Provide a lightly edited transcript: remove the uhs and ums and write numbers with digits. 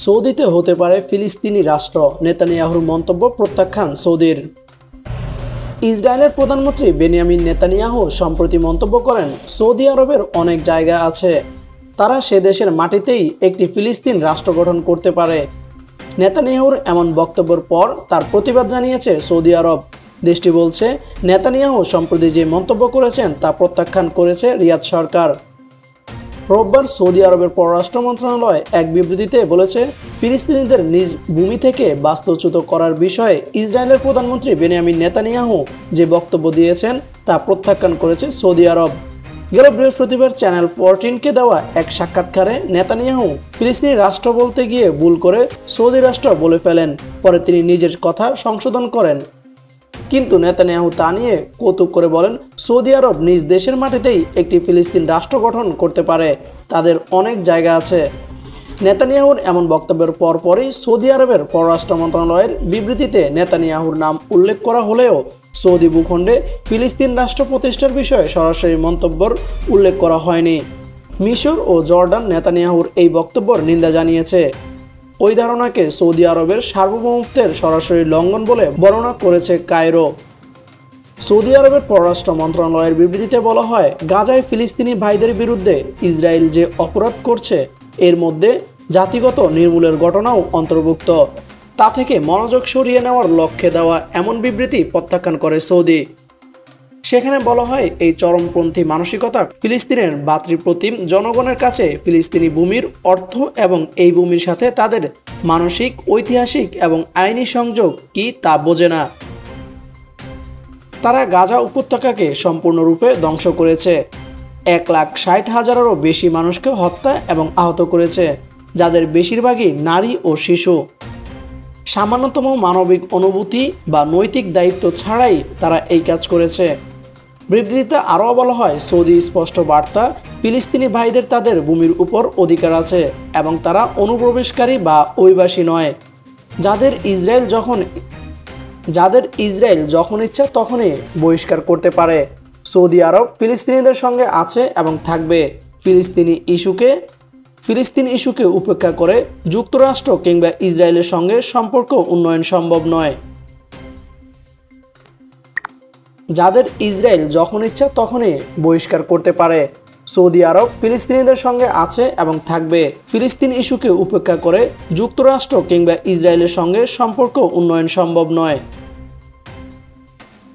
সৌদিতে হতে পারে ফিলিস্তিনি রাষ্ট্র, নেতানিয়াহুর মন্তব্য প্রত্যাখ্যান সৌদির। ইসরায়েলের প্রধানমন্ত্রী বেনিয়ামিন নেতানিয়াহু সম্প্রতি মন্তব্য করেন, সৌদি আরবের অনেক জায়গা আছে, তারা সে দেশের মাটিতেই একটি ফিলিস্তিন রাষ্ট্র গঠন করতে পারে। নেতানিয়াহুর এমন বক্তব্যের পর তার প্রতিবাদ জানিয়েছে সৌদি আরব। দেশটি বলছে, নেতানিয়াহু সম্প্রতি যে মন্তব্য করেছেন তা প্রত্যাখ্যান করেছে রিয়াদ সরকার। রোববার সৌদি আরবের পররাষ্ট্র মন্ত্রণালয় এক বিবৃতিতে বলেছে, ফিলিস্তিনিদের নিজ ভূমি থেকে বাস্তুচ্যুত করার বিষয়ে ইসরায়েলের প্রধানমন্ত্রী বেনিয়ামিন নেতানিয়াহু যে বক্তব্য দিয়েছেন তা প্রত্যাখ্যান করেছে সৌদি আরব। গেল বৃহস্পতিবার চ্যানেল 14কে দেওয়া এক সাক্ষাৎকারে নেতানিয়াহু ফিলিস্তিনি রাষ্ট্র বলতে গিয়ে ভুল করে সৌদি রাষ্ট্র বলে ফেলেন। পরে তিনি নিজের কথা সংশোধন করেন। কিন্তু নেতানিয়াহু তা নিয়ে কৌতুক করে বলেন, সৌদি আরব নিজ দেশের মাটিতেই একটি ফিলিস্তিন রাষ্ট্র গঠন করতে পারে, তাদের অনেক জায়গা আছে। নেতানিয়াহুর এমন বক্তব্যের পরপরই সৌদি আরবের পররাষ্ট্র মন্ত্রণালয়ের বিবৃতিতে নেতানিয়াহুর নাম উল্লেখ করা হলেও সৌদি ভূখণ্ডে ফিলিস্তিন রাষ্ট্র প্রতিষ্ঠার বিষয়ে সরাসরি মন্তব্যের উল্লেখ করা হয়নি। মিশর ও জর্ডান নেতানিয়াহুর এই বক্তব্যের নিন্দা জানিয়েছে। ওই ধারণাকে সৌদি আরবের সার্বভৌমত্বের সরাসরি লঙ্ঘন বলে বর্ণনা করেছে কায়রো। সৌদি আরবের পররাষ্ট্র মন্ত্রণালয়ের বিবৃতিতে বলা হয়, গাজায় ফিলিস্তিনি ভাইদের বিরুদ্ধে ইসরায়েল যে অপরাধ করছে এর মধ্যে জাতিগত নির্মূলের ঘটনাও অন্তর্ভুক্ত। তা থেকে মনোযোগ সরিয়ে নেওয়ার লক্ষ্যে দেওয়া এমন বিবৃতি প্রত্যাখ্যান করে সৌদি। সেখানে বলা হয়, এই চরমপন্থী মানসিকতা ফিলিস্তিনের ভাতৃপ্রতিম জনগণের কাছে ফিলিস্তিনি ভূমির অর্থ এবং এই ভূমির সাথে তাদের মানসিক, ঐতিহাসিক এবং আইনি সংযোগ কি তা বোঝে না। তারা গাজা উপত্যকাকে সম্পূর্ণরূপে ধ্বংস করেছে, 1,60,000-এরও বেশি মানুষকে হত্যা এবং আহত করেছে, যাদের বেশিরভাগই নারী ও শিশু। সামান্যতম মানবিক অনুভূতি বা নৈতিক দায়িত্ব ছাড়াই তারা এই কাজ করেছে। বিবৃতিতে আরও বলা হয়, সৌদি স্পষ্ট বার্তা, ফিলিস্তিনি ভাইদের তাদের ভূমির উপর অধিকার আছে এবং তারা অনুপ্রবেশকারী বা অভিবাসী নয়, যাদের ইসরায়েল যখন ইচ্ছা তখনই বহিষ্কার করতে পারে। সৌদি আরব ফিলিস্তিনিদের সঙ্গে আছে এবং থাকবে। ফিলিস্তিন ইস্যুকে উপেক্ষা করে যুক্তরাষ্ট্র কিংবা ইসরায়েলের সঙ্গে সম্পর্ক উন্নয়ন সম্ভব নয়। যাদের ইসরায়েল যখন ইচ্ছা তখনই বহিষ্কার করতে পারে। সৌদি আরব ফিলিস্তিনিদের সঙ্গে আছে এবং থাকবে। ফিলিস্তিন ইস্যুকে উপেক্ষা করে যুক্তরাষ্ট্র কিংবা ইসরায়েলের সঙ্গে সম্পর্ক উন্নয়ন সম্ভব নয়।